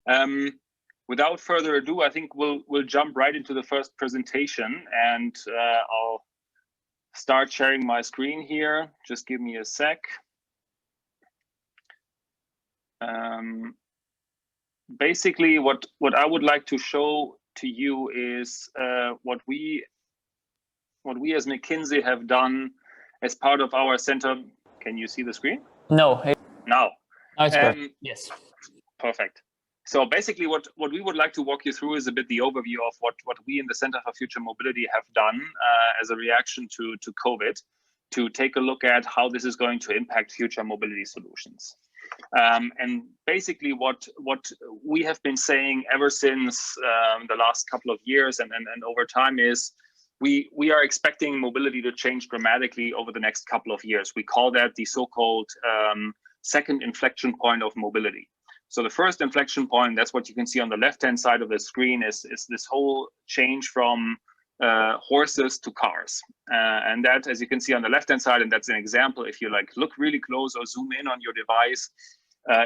Without further ado, I think we'll jump right into the first presentation, and I'll start sharing my screen here. Just give me a sec. Basically, what I would like to show to you is what we as McKinsey have done as part of our center. Can you see the screen? No. Now. It's great. Yes. Perfect. So basically what we would like to walk you through is a bit the overview of what we in the Center for Future Mobility have done as a reaction to COVID, to take a look at how this is going to impact future mobility solutions. And basically what we have been saying ever since the last couple of years and over time is we are expecting mobility to change dramatically over the next couple of years. We call that the so-called second inflection point of mobility. So the first inflection point, that's what you can see on the left-hand side of the screen, is this whole change from horses to cars. And that, as you can see on the left-hand side, and that's an example, if you like look really close or zoom in on your device,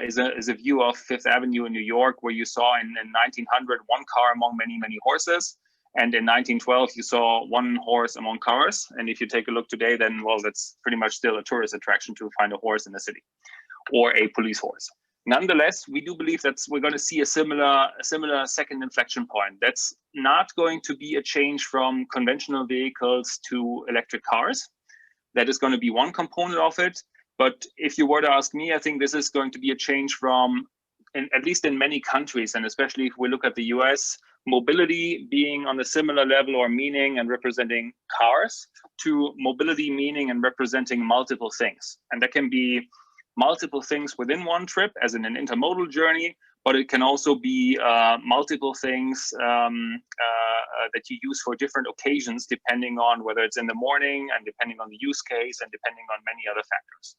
is a view of Fifth Avenue in New York, where you saw in 1900 one car among many, many horses. And in 1912, you saw one horse among cars. And if you take a look today, then, well, that's pretty much still a tourist attraction to find a horse in the city, or a police horse. Nonetheless, we do believe that we're going to see a similar second inflection point. That's not going to be a change from conventional vehicles to electric cars. That is going to be one component of it. But if you were to ask me, I think this is going to be a change from, at least in many countries, and especially if we look at the US, mobility being on a similar level or meaning and representing cars, to mobility meaning and representing multiple things. And that can be multiple things within one trip, as in an intermodal journey, but it can also be multiple things that you use for different occasions, depending on whether it's in the morning and depending on the use case and depending on many other factors.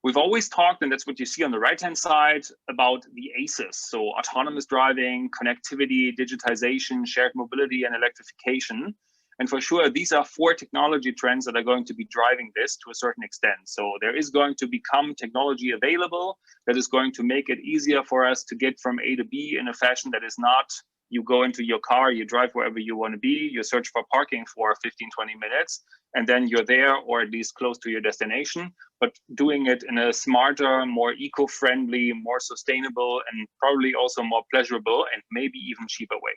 We've always talked, and that's what you see on the right-hand side, about the ACEs. So autonomous driving, connectivity, digitization, shared mobility, and electrification. And for sure, these are four technology trends that are going to be driving this to a certain extent. So there is going to become technology available that is going to make it easier for us to get from A to B in a fashion that is not, you go into your car, you drive wherever you want to be, you search for parking for 15, 20 minutes, and then you're there, or at least close to your destination, but doing it in a smarter, more eco-friendly, more sustainable, and probably also more pleasurable and maybe even cheaper way.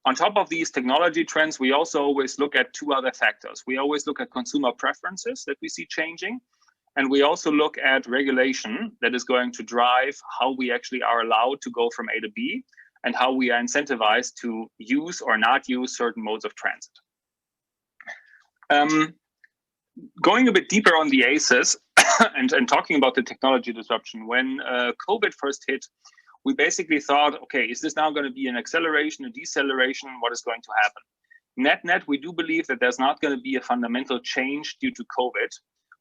On top of these technology trends, we also always look at two other factors. We always look at consumer preferences that we see changing, and we also look at regulation that is going to drive how we actually are allowed to go from A to B and how we are incentivized to use or not use certain modes of transit. Going a bit deeper on the ACEs and talking about the technology disruption, when COVID first hit, we basically thought, okay, is this now going to be an acceleration, a deceleration? What is going to happen? Net, we do believe that there's not going to be a fundamental change due to COVID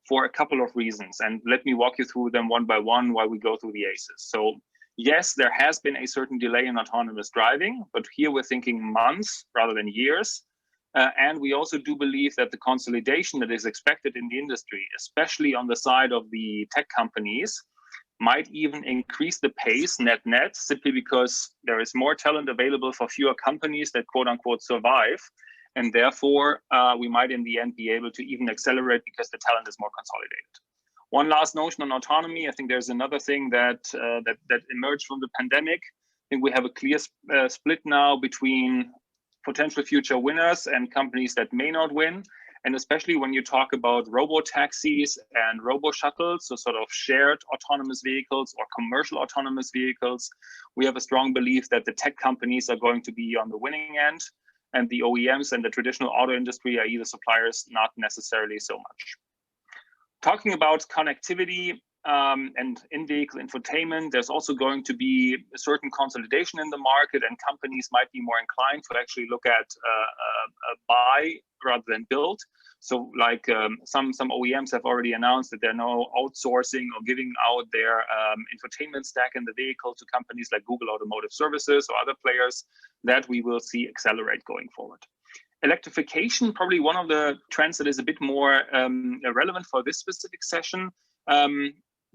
for a couple of reasons. And let me walk you through them one by one while we go through the ACEs. So yes, there has been a certain delay in autonomous driving, but here we're thinking months rather than years. And we also do believe that the consolidation that is expected in the industry, especially on the side of the tech companies, might even increase the pace net, simply because there is more talent available for fewer companies that quote unquote survive. And therefore, we might in the end be able to even accelerate because the talent is more consolidated. One last notion on autonomy. I think there's another thing that emerged from the pandemic. I think we have a clear split now between potential future winners and companies that may not win. And especially when you talk about robo-taxis and robo-shuttles, so sort of shared autonomous vehicles or commercial autonomous vehicles, we have a strong belief that the tech companies are going to be on the winning end, and the OEMs and the traditional auto industry are either suppliers, not necessarily so much. Talking about connectivity and in-vehicle infotainment, there's also going to be a certain consolidation in the market, and companies might be more inclined to actually look at buy rather than build. So like some OEMs have already announced that they're now outsourcing or giving out their infotainment stack in the vehicle to companies like Google Automotive Services or other players. That we will see accelerate going forward. Electrification, probably one of the trends that is a bit more relevant for this specific session.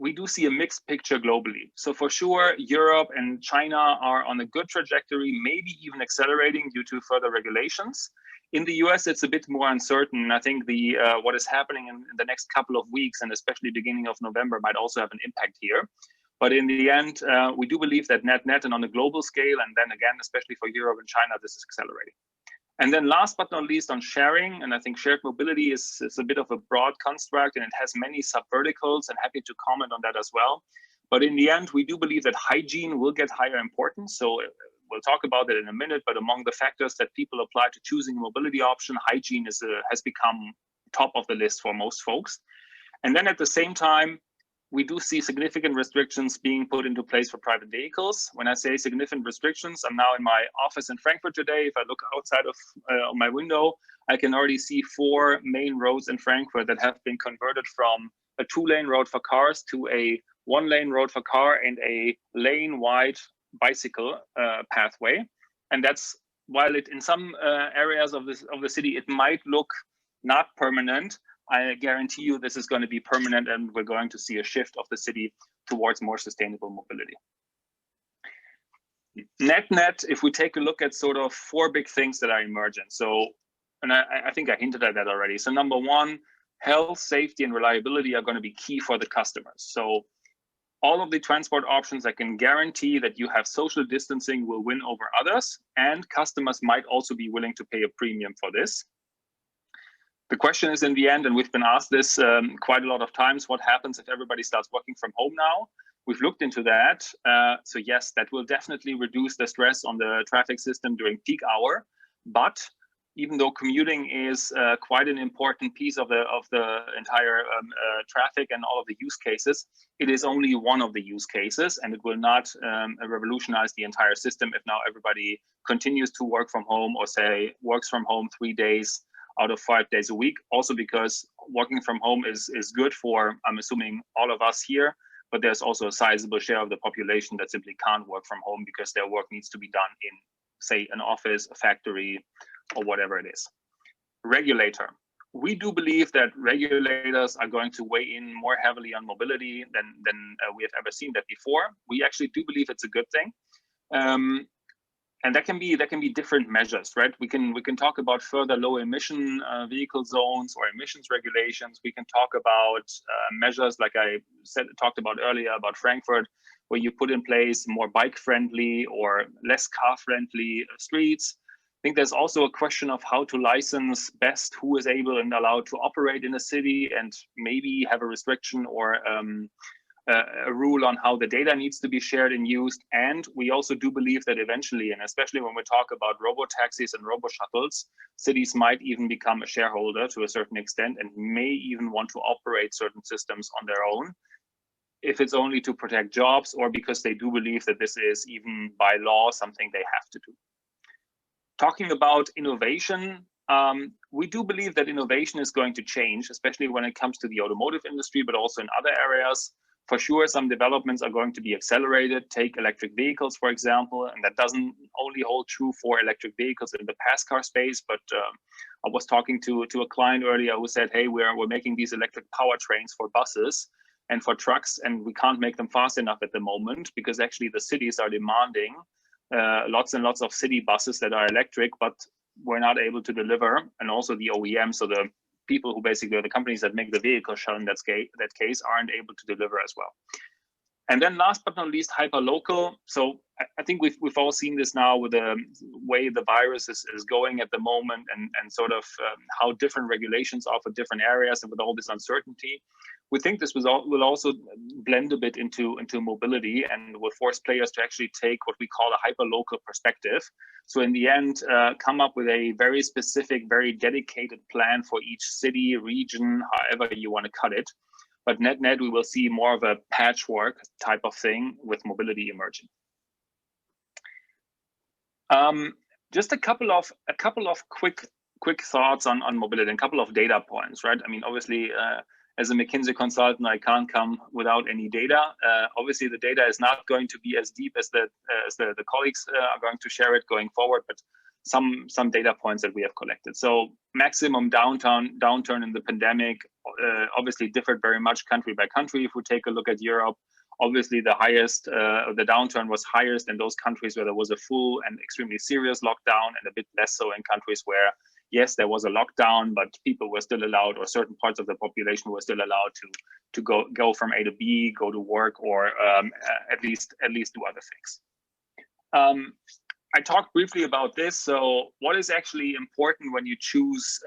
we do see a mixed picture globally. So for sure, Europe and China are on a good trajectory, maybe even accelerating due to further regulations. In the US, it's a bit more uncertain. I think the what is happening in the next couple of weeks, and especially beginning of November, might also have an impact here. But in the end, we do believe that net and on a global scale, and then again, especially for Europe and China, this is accelerating. And then last but not least on sharing, and I think shared mobility is a bit of a broad construct and it has many sub-verticals, and happy to comment on that as well. But in the end, we do believe that hygiene will get higher importance. So we'll talk about it in a minute, but among the factors that people apply to choosing a mobility option, hygiene has become top of the list for most folks. And then at the same time, we do see significant restrictions being put into place for private vehicles. When I say significant restrictions, I'm now in my office in Frankfurt today. If I look outside of my window, I can already see 4 main roads in Frankfurt that have been converted from a 2-lane road for cars to a 1-lane road for car and a lane-wide bicycle pathway. And that's, while it in some areas of the city, it might look not permanent, I guarantee you this is going to be permanent, and we're going to see a shift of the city towards more sustainable mobility. Net, if we take a look at sort of 4 big things that are emergent. So, and I think I hinted at that already. So number 1, health, safety, and reliability are going to be key for the customers. So all of the transport options that can guarantee that you have social distancing will win over others, and customers might also be willing to pay a premium for this. The question is in the end, and we've been asked this quite a lot of times, what happens if everybody starts working from home now? We've looked into that. So yes, that will definitely reduce the stress on the traffic system during peak hour. But even though commuting is quite an important piece of the entire traffic and all of the use cases, it is only one of the use cases, and it will not revolutionize the entire system if now everybody continues to work from home, or say works from home 3 days out of 5 days a week. Also because working from home is good for, I'm assuming, all of us here, but there's also a sizable share of the population that simply can't work from home because their work needs to be done in, say, an office, a factory, or whatever it is. Regulator. We do believe that regulators are going to weigh in more heavily on mobility than we have ever seen that before. We actually do believe it's a good thing. And that can be different measures, right? We can talk about further low emission vehicle zones or emissions regulations. We can talk about measures like I talked about earlier about Frankfurt, where you put in place more bike friendly or less car friendly streets. I think there's also a question of how to license best who is able and allowed to operate in a city, and maybe have a restriction or a rule on how the data needs to be shared and used. And we also do believe that eventually, and especially when we talk about robo-taxis and robo-shuttles, cities might even become a shareholder to a certain extent and may even want to operate certain systems on their own, if it's only to protect jobs or because they do believe that this is even by law something they have to do. Talking about innovation, we do believe that innovation is going to change, especially when it comes to the automotive industry, but also in other areas. For sure, some developments are going to be accelerated. Take electric vehicles, for example, and that doesn't only hold true for electric vehicles in the pass car space, but I was talking to a client earlier who said, hey, we're making these electric powertrains for buses and for trucks, and we can't make them fast enough at the moment because actually the cities are demanding lots and lots of city buses that are electric, but we're not able to deliver. And also the OEM, so the people who basically are the companies that make the vehicle shell in that case aren't able to deliver as well. And then last but not least, hyper-local. So I think we've all seen this now with the way the virus is going at the moment, and sort of how different regulations are for different areas, and with all this uncertainty. We think this will also blend a bit into mobility, and will force players to actually take what we call a hyper-local perspective. So in the end, come up with a very specific, very dedicated plan for each city, region, however you want to cut it. But net, we will see more of a patchwork type of thing with mobility emerging. Just a couple of quick thoughts on mobility, and a couple of data points, right? I mean, obviously, as a McKinsey consultant, I can't come without any data. Obviously, the data is not going to be as deep as the colleagues are going to share it going forward, but some data points that we have collected. So maximum downturn in the pandemic, obviously differed very much country by country. If we take a look at Europe, obviously the highest, the downturn was highest in those countries where there was a full and extremely serious lockdown, and a bit less so in countries where, yes, there was a lockdown, but people were still allowed, or certain parts of the population were still allowed to go from A to B, go to work, or at least do other things. I talked briefly about this. So what is actually important when you choose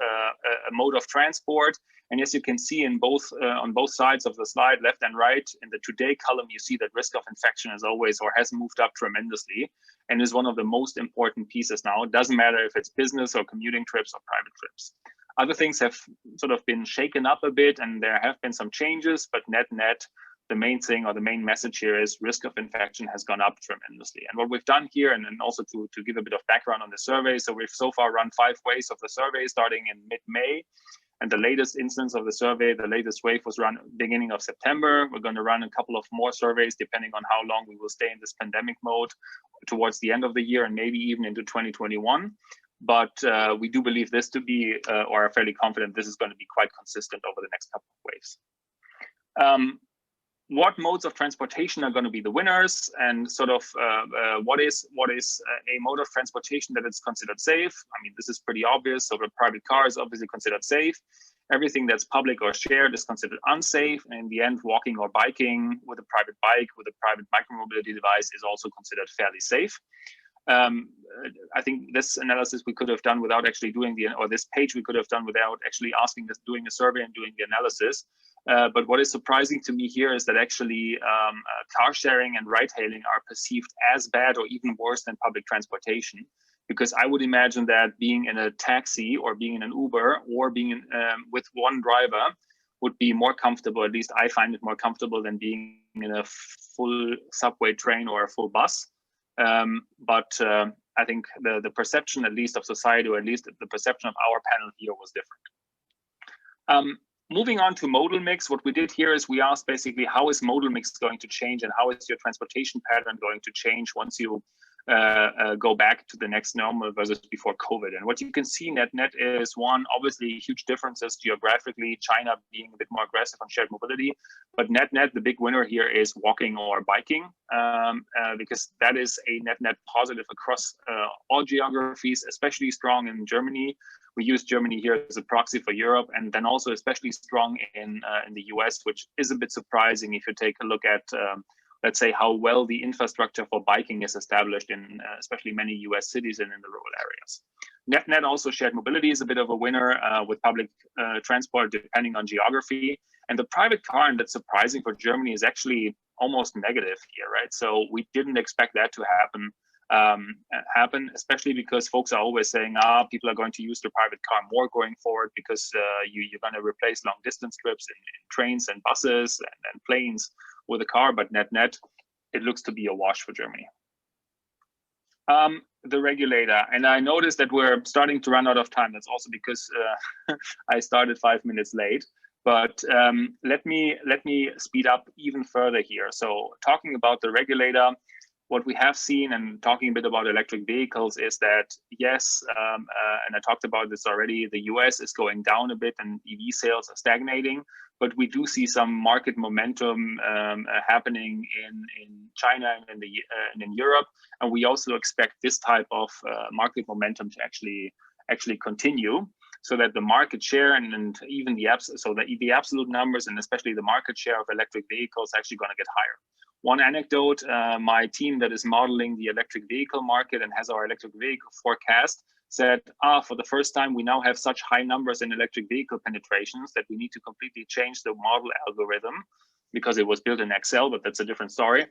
a mode of transport? And as you can see in both on both sides of the slide, left and right, in the today column, you see that risk of infection is always, or has moved up tremendously, and is one of the most important pieces now. It doesn't matter if it's business or commuting trips or private trips. Other things have sort of been shaken up a bit, and there have been some changes, but net, the main thing, or the main message here, is risk of infection has gone up tremendously. And what we've done here, and then also to give a bit of background on the survey, so we've so far run 5 waves of the survey starting in mid-May. And the latest instance of the survey, the latest wave, was run beginning of September. We're going to run a couple of more surveys depending on how long we will stay in this pandemic mode towards the end of the year, and maybe even into 2021. But we do believe this to be, or are fairly confident this is going to be quite consistent over the next couple of waves. What modes of transportation are going to be the winners, and sort of what is a mode of transportation that is considered safe? I mean, this is pretty obvious. So the private car is obviously considered safe. Everything that's public or shared is considered unsafe. And in the end, walking or biking with a private bike, with a private micromobility device, is also considered fairly safe. I think this analysis we could have done without actually doing or this page we could have done without actually doing a survey and doing the analysis. But what is surprising to me here is that actually car sharing and ride hailing are perceived as bad or even worse than public transportation. Because I would imagine that being in a taxi or being in an Uber or being with one driver would be more comfortable. At least I find it more comfortable than being in a full subway train or a full bus. But I think the perception, at least of society, or at least the perception of our panel here, was different. Moving on to modal mix, what we did here is we asked basically, how is modal mix going to change, and how is your transportation pattern going to change once you go back to the next normal versus before COVID? And what you can see net is, one, obviously huge differences geographically, China being a bit more aggressive on shared mobility, but net, the big winner here is walking or biking, because that is a net positive across all geographies, especially strong in Germany. We use Germany here as a proxy for Europe, and then also especially strong in the US, which is a bit surprising if you take a look at let's say how well the infrastructure for biking is established in especially many US cities and in the rural areas. Net also, shared mobility is a bit of a winner with public transport depending on geography. And the private car, and that's surprising for Germany, is actually almost negative here, right? So we didn't expect that to happen, especially because folks are always saying, people are going to use the private car more going forward because you're going to replace long distance trips in trains and buses and planes with a car. But net, it looks to be a wash for Germany. The regulator, and I noticed that we're starting to run out of time. That's also because I started 5 minutes late. But let me speed up even further here. So talking about the regulator, what we have seen, and talking a bit about electric vehicles, is that yes, and I talked about this already, the US is going down a bit and EV sales are stagnating, but we do see some market momentum happening in China and in Europe, and we also expect this type of market momentum to actually continue, so that the market share and even the absolute numbers, and especially the market share of electric vehicles, are actually going to get higher. One anecdote, my team that is modeling the electric vehicle market and has our electric vehicle forecast said, for the first time, we now have such high numbers in electric vehicle penetrations that we need to completely change the model algorithm, because it was built in Excel, but that's a different story,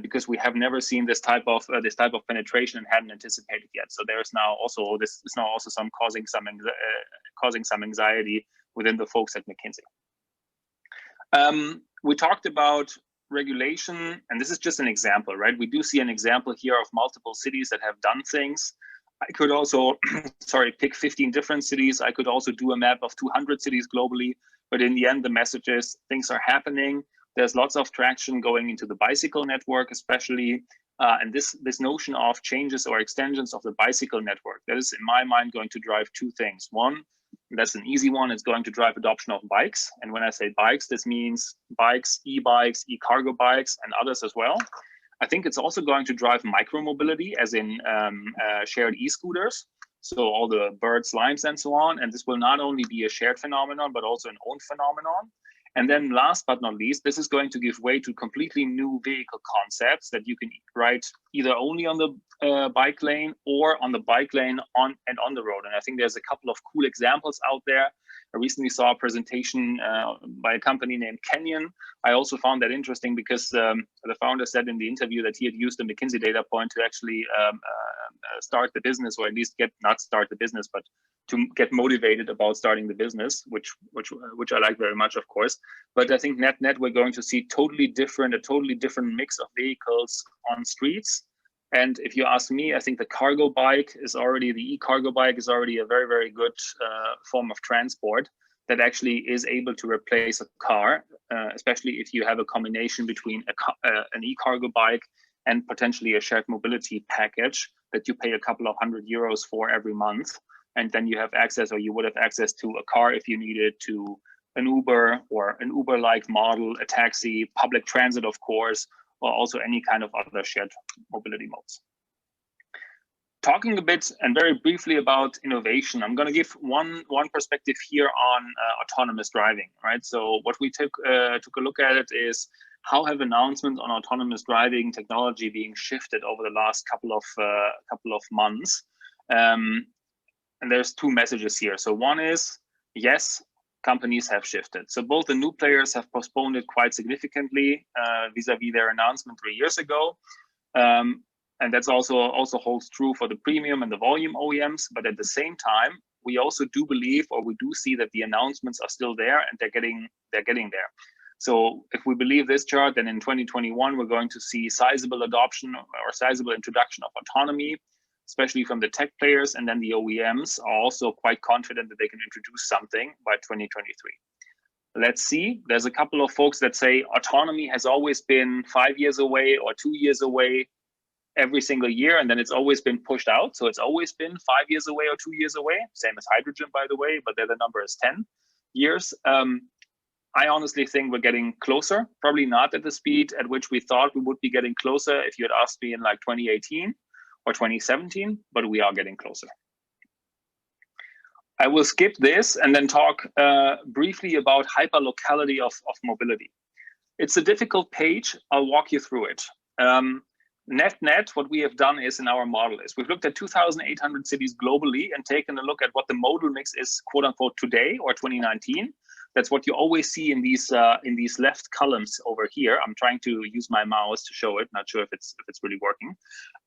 because we have never seen this type of penetration and hadn't anticipated yet. So there's now also some causing some anxiety within the folks at McKinsey. We talked about regulation, and this is just an example, right? We do see an example here of multiple cities that have done things. I could also, pick 15 different cities. I could also do a map of 200 cities globally, but in the end, the message is things are happening. There's lots of traction going into the bicycle network, especially, and this notion of changes or extensions of the bicycle network, that is, in my mind, going to drive two things. One, That's an easy one. It's going to drive adoption of bikes. And when I say bikes, this means bikes, e-bikes, e-cargo bikes, and others as well. I think it's also going to drive micromobility, as in shared e-scooters. So all the birds, limes, and so on. And this will not only be a shared phenomenon, but also an owned phenomenon. And then last but not least, this is going to give way to completely new vehicle concepts that you can ride either only on the bike lane or on the bike lane on the road. And I think there's a couple of cool examples out there. I recently saw a presentation by a company named Canyon. I also found that interesting because the founder said in the interview that he had used a McKinsey data point to actually start the business, or at least not start the business, but to get motivated about starting the business, which I like very much, of course. But I think net we're going to see a totally different mix of vehicles on streets. And if you ask me, I think the cargo bike is already, the e-cargo bike is already a very, very good form of transport that actually is able to replace a car, especially if you have a combination between an e-cargo bike and potentially a shared mobility package that you pay a couple of €100 for every month. And then you have access, or you would have access to a car if you needed, to an Uber or an Uber-like model, a taxi, public transit, of course, or also any kind of other shared mobility modes. Talking a bit and very briefly about innovation, I'm going to give one perspective here on autonomous driving, right? So what we took a look at it is how have announcements on autonomous driving technology being shifted over the last couple of months. And there's two messages here. So one is, yes, companies have shifted. So both the new players have postponed it quite significantly vis-a-vis their announcement 3 years ago. And that's also holds true for the premium and the volume OEMs. But at the same time, we also do believe, or we do see that the announcements are still there and they're getting there. So if we believe this chart, then in 2021, we're going to see sizable adoption or sizable introduction of autonomy, especially from the tech players, and then the OEMs are also quite confident that they can introduce something by 2023. Let's see. There's a couple of folks that say autonomy has always been 5 years away or 2 years away every single year, and then it's always been pushed out. So it's always been 5 years away or 2 years away, same as hydrogen, by the way, but there the number is 10 years. I honestly think we're getting closer, probably not at the speed at which we thought we would be getting closer if you had asked me in like 2018. Or 2017, but we are getting closer. I will skip this and then talk briefly about hyperlocality of mobility. It's a difficult page. I'll walk you through it. Net, what we have done is in our model is we've looked at 2,800 cities globally and taken a look at what the modal mix is, quote unquote, today or 2019. That's what you always see in these left columns over here. I'm trying to use my mouse to show it. Not sure if it's really working.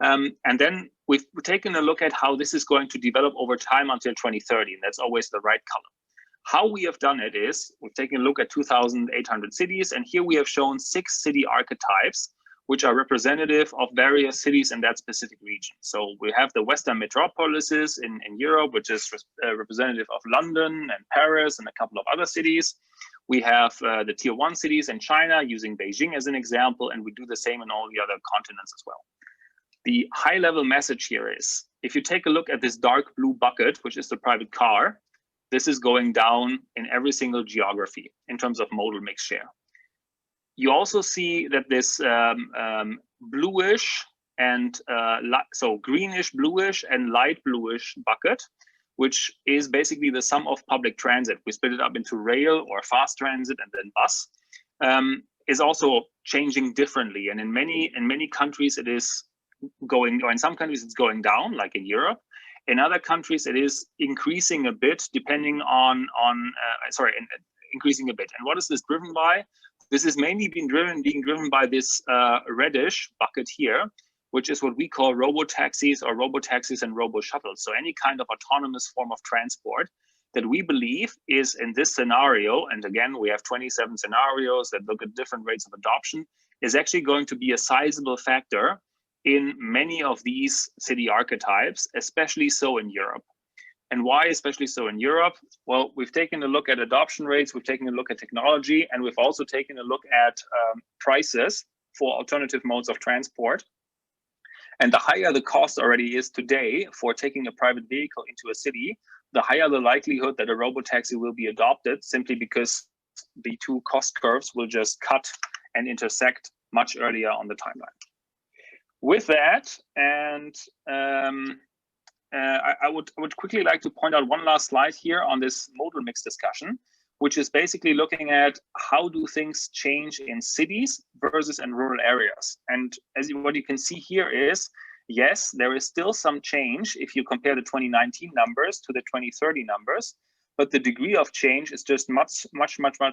And then we've taken a look at how this is going to develop over time until 2030, and that's always the right column. How we have done it is we've taken a look at 2,800 cities, and here we have shown 6 city archetypes, which are representative of various cities in that specific region. So we have the Western metropolises in Europe, which is representative of London and Paris and a couple of other cities. We have the tier 1 cities in China, using Beijing as an example, and we do the same in all the other continents as well. The high level message here is, if you take a look at this dark blue bucket, which is the private car, this is going down in every single geography in terms of modal mix share. You also see that this bluish and so greenish, bluish, and light bluish bucket, which is basically the sum of public transit. We split it up into rail or fast transit and then bus, is also changing differently. And in many countries it is going, or in some countries it's going down, like in Europe. In other countries it is increasing a bit, depending on increasing a bit. And what is this driven by? This is mainly being driven by this reddish bucket here, which is what we call robo-taxis and robo-shuttles. So any kind of autonomous form of transport that we believe is in this scenario, and again, we have 27 scenarios that look at different rates of adoption, is actually going to be a sizable factor in many of these city archetypes, especially so in Europe. And why especially so in Europe? Well, we've taken a look at adoption rates, we've taken a look at technology, and we've also taken a look at prices for alternative modes of transport. And the higher the cost already is today for taking a private vehicle into a city, the higher the likelihood that a robotaxi will be adopted, simply because the two cost curves will just cut and intersect much earlier on the timeline. With that, and I would quickly like to point out one last slide here on this modal mix discussion, which is basically looking at how do things change in cities versus in rural areas. And what you can see here is, yes, there is still some change if you compare the 2019 numbers to the 2030 numbers, but the degree of change is just much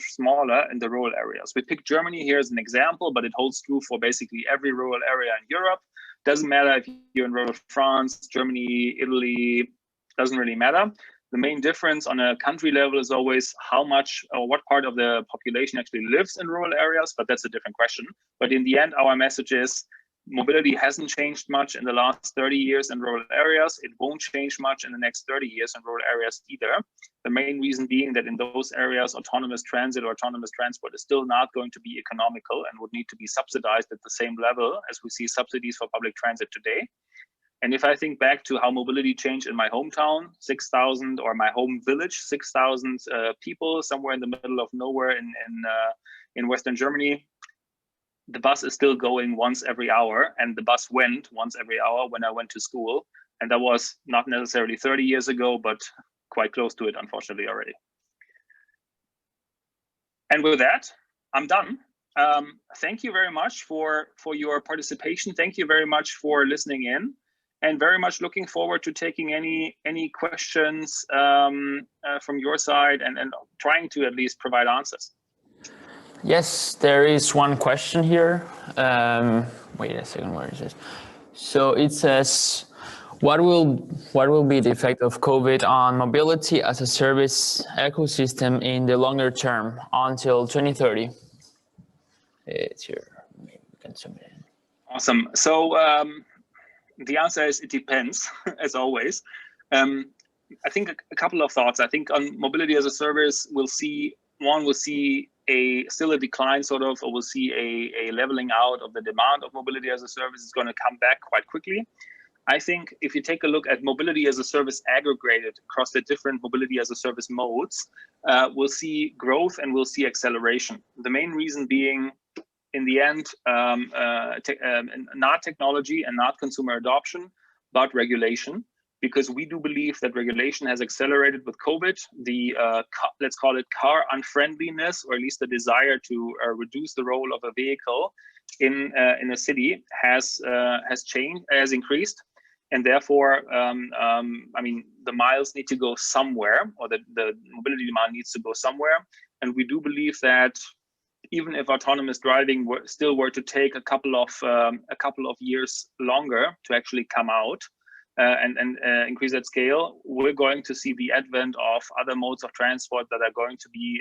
smaller in the rural areas. We picked Germany here as an example, but it holds true for basically every rural area in Europe. Doesn't matter if you're in rural France, Germany, Italy, doesn't really matter. The main difference on a country level is always how much or what part of the population actually lives in rural areas, but that's a different question. But in the end, our message is mobility hasn't changed much in the last 30 years in rural areas. It won't change much in the next 30 years in rural areas either. The main reason being that in those areas, autonomous transit or autonomous transport is still not going to be economical and would need to be subsidized at the same level as we see subsidies for public transit today. And if I think back to how mobility changed in my hometown, 6,000, or my home village, 6,000 people somewhere in the middle of nowhere in Western Germany, the bus is still going once every hour, and the bus went once every hour when I went to school. And that was not necessarily 30 years ago, but quite close to it, unfortunately, already. And with that, I'm done. Thank you very much for your participation. Thank you very much for listening in. And very much looking forward to taking any questions from your side and trying to at least provide answers. Yes, there is one question here. Wait a second, where is this? So it says, what will be the effect of COVID on mobility as a service ecosystem in the longer term until 2030? It's here. Maybe we can zoom it in. Awesome. So the answer is it depends, as always. I think a couple of thoughts. I think on mobility as a service, we'll see still a decline sort of, or we'll see a leveling out of the demand of mobility as a service. Is going to come back quite quickly. I think if you take a look at mobility as a service aggregated across the different mobility as a service modes, we'll see growth and we'll see acceleration. The main reason being, in the end, not technology and not consumer adoption, but regulation, because we do believe that regulation has accelerated with COVID. The let's call it car unfriendliness, or at least the desire to reduce the role of a vehicle in a city has increased, and therefore, I mean, the miles need to go somewhere, or the mobility demand needs to go somewhere, and we do believe that even if autonomous driving were to take a couple of years longer to actually come out and increase that scale, we're going to see the advent of other modes of transport that are going to be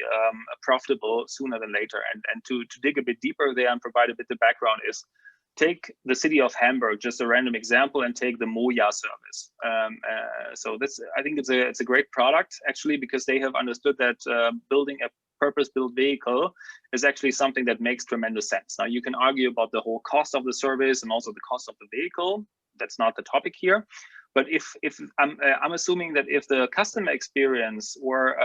profitable sooner than later. And to dig a bit deeper there and provide a bit of background is, take the city of Hamburg, just a random example, and take the Moja service. So this, I think it's a great product, actually, because they have understood that building a purpose-built vehicle is actually something that makes tremendous sense. Now, you can argue about the whole cost of the service and also the cost of the vehicle. That's not the topic here. But if I'm assuming that if the customer experience were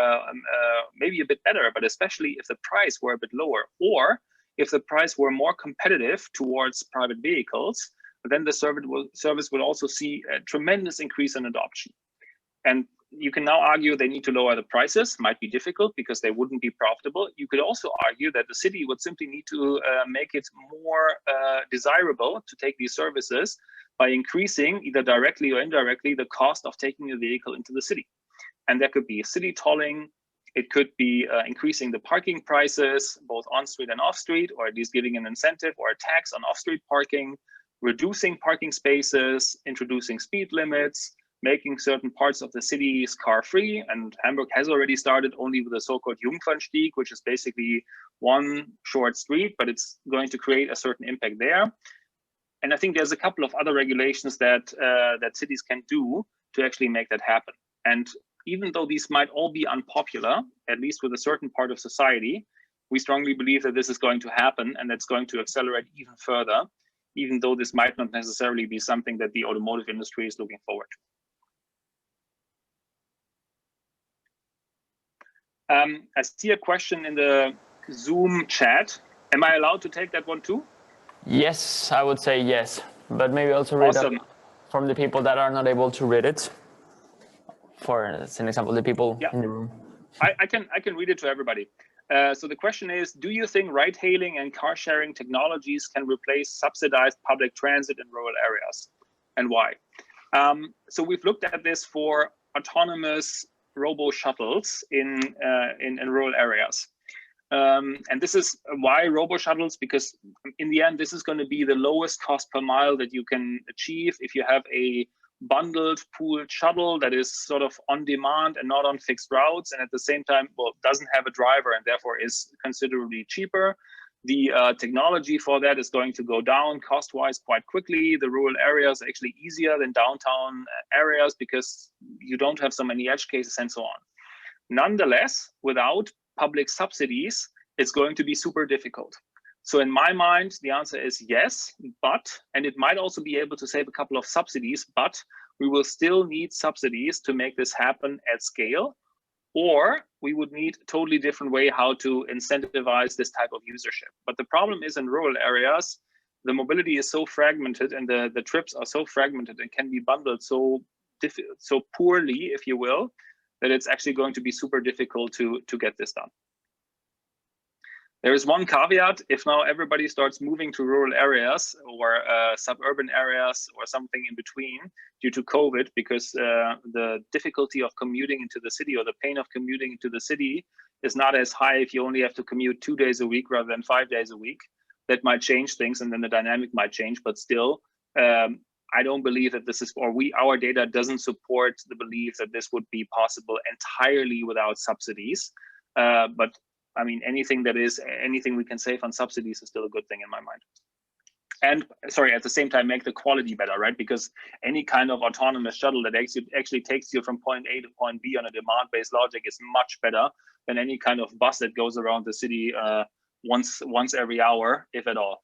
maybe a bit better, but especially if the price were a bit lower, or if the price were more competitive towards private vehicles, then the service will also see a tremendous increase in adoption. And you can now argue they need to lower the prices. Might be difficult because they wouldn't be profitable. You could also argue that the city would simply need to make it more desirable to take these services by increasing, either directly or indirectly, the cost of taking a vehicle into the city. And that could be city tolling. It could be increasing the parking prices, both on-street and off-street, or at least giving an incentive or a tax on off-street parking, reducing parking spaces, introducing speed limits, making certain parts of the cities car-free. And Hamburg has already started only with the so-called Jungfernstieg, which is basically one short street, but it's going to create a certain impact there. And I think there's a couple of other regulations that that cities can do to actually make that happen. And even though these might all be unpopular, at least with a certain part of society, we strongly believe that this is going to happen, and it's going to accelerate even further, even though this might not necessarily be something that the automotive industry is looking forward to. I see a question in the Zoom chat. Am I allowed to take that one too? Yes, I would say yes, but maybe also read Awesome. from the people that are not able to read it. For as an example, the people in the room. I can read it to everybody. So the question is, do you think ride-hailing and car-sharing technologies can replace subsidized public transit in rural areas, and why? So we've looked at this for autonomous robo-shuttles in rural areas. And this is why robo-shuttles, because in the end, this is going to be the lowest cost per mile that you can achieve if you have a bundled pooled shuttle that is sort of on demand and not on fixed routes, and at the same time, well, doesn't have a driver and therefore is considerably cheaper. The technology for that is going to go down cost-wise quite quickly. The rural areas are actually easier than downtown areas because you don't have so many edge cases and so on. Nonetheless, without public subsidies, it's going to be super difficult. So in my mind, the answer is yes, and it might also be able to save a couple of subsidies, but we will still need subsidies to make this happen at scale, or we would need a totally different way how to incentivize this type of usership. But the problem is in rural areas, the mobility is so fragmented and the trips are so fragmented and can be bundled so poorly, if you will, that it's actually going to be super difficult to get this done. There is one caveat: if now everybody starts moving to rural areas or suburban areas or something in between due to COVID, because the difficulty of commuting into the city or the pain of commuting into the city is not as high if you only have to commute 2 days a week rather than 5 days a week, that might change things and then the dynamic might change. But still, I don't believe that this is, or our data doesn't support the belief that this would be possible entirely without subsidies. But I mean, anything we can save on subsidies is still a good thing in my mind. And sorry, at the same time, make the quality better, right? Because any kind of autonomous shuttle that actually takes you from point A to point B on a demand-based logic is much better than any kind of bus that goes around the city once every hour, if at all.